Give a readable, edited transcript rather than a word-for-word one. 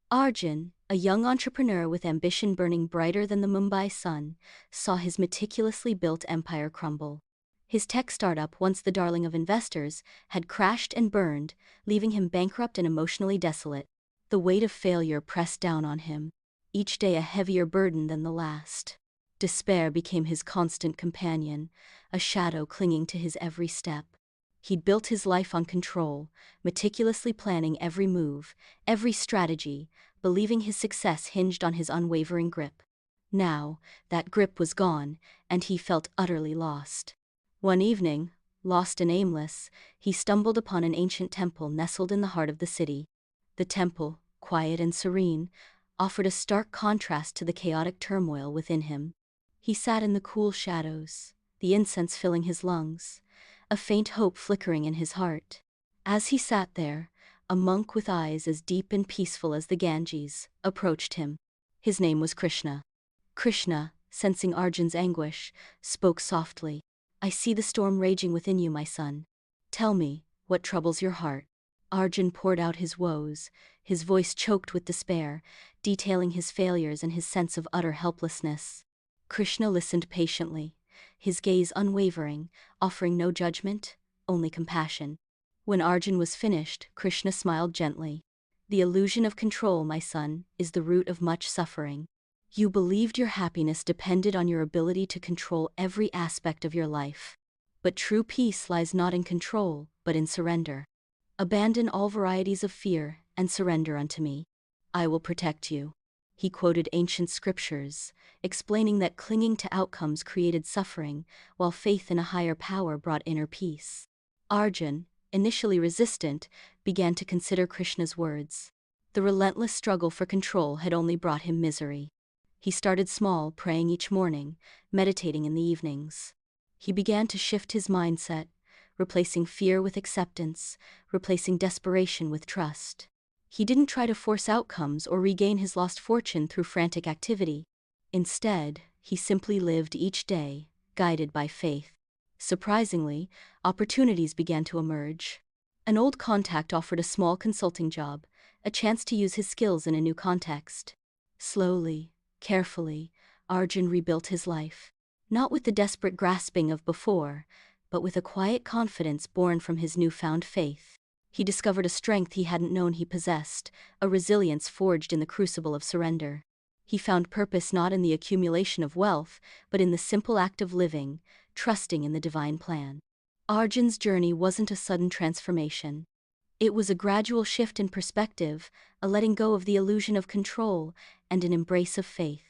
Arjun, a young entrepreneur with ambition burning brighter than the Mumbai sun, saw his meticulously built empire crumble. His tech startup, once the darling of investors, had crashed and burned, leaving him bankrupt and emotionally desolate. The weight of failure pressed down on him, each day a heavier burden than the last. Despair became his constant companion, a shadow clinging to his every step. He'd built his life on control, meticulously planning every move, every strategy, believing his success hinged on his unwavering grip. Now, that grip was gone, and he felt utterly lost. One evening, lost and aimless, he stumbled upon an ancient temple nestled in the heart of the city. The temple, quiet and serene, offered a stark contrast to the chaotic turmoil within him. He sat in the cool shadows, the incense filling his lungs, a faint hope flickering in his heart. As he sat there, a monk with eyes as deep and peaceful as the Ganges approached him. His name was Krishna. Krishna, sensing Arjun's anguish, spoke softly. "I see the storm raging within you, my son. Tell me, what troubles your heart?" Arjun poured out his woes, his voice choked with despair, detailing his failures and his sense of utter helplessness. Krishna listened patiently, his gaze unwavering, offering no judgment, only compassion. When Arjun was finished, Krishna smiled gently. "The illusion of control, my son, is the root of much suffering. You believed your happiness depended on your ability to control every aspect of your life. But true peace lies not in control, but in surrender. Abandon all varieties of fear and surrender unto me. I will protect you." He quoted ancient scriptures, explaining that clinging to outcomes created suffering, while faith in a higher power brought inner peace. Arjun, initially resistant, began to consider Krishna's words. The relentless struggle for control had only brought him misery. He started small, praying each morning, meditating in the evenings. He began to shift his mindset, replacing fear with acceptance, replacing desperation with trust. He didn't try to force outcomes or regain his lost fortune through frantic activity. Instead, he simply lived each day, guided by faith. Surprisingly, opportunities began to emerge. An old contact offered a small consulting job, a chance to use his skills in a new context. Slowly, carefully, Arjun rebuilt his life. Not with the desperate grasping of before, but with a quiet confidence born from his newfound faith. He discovered a strength he hadn't known he possessed, a resilience forged in the crucible of surrender. He found purpose not in the accumulation of wealth, but in the simple act of living, trusting in the divine plan. Arjun's journey wasn't a sudden transformation. It was a gradual shift in perspective, a letting go of the illusion of control, and an embrace of faith.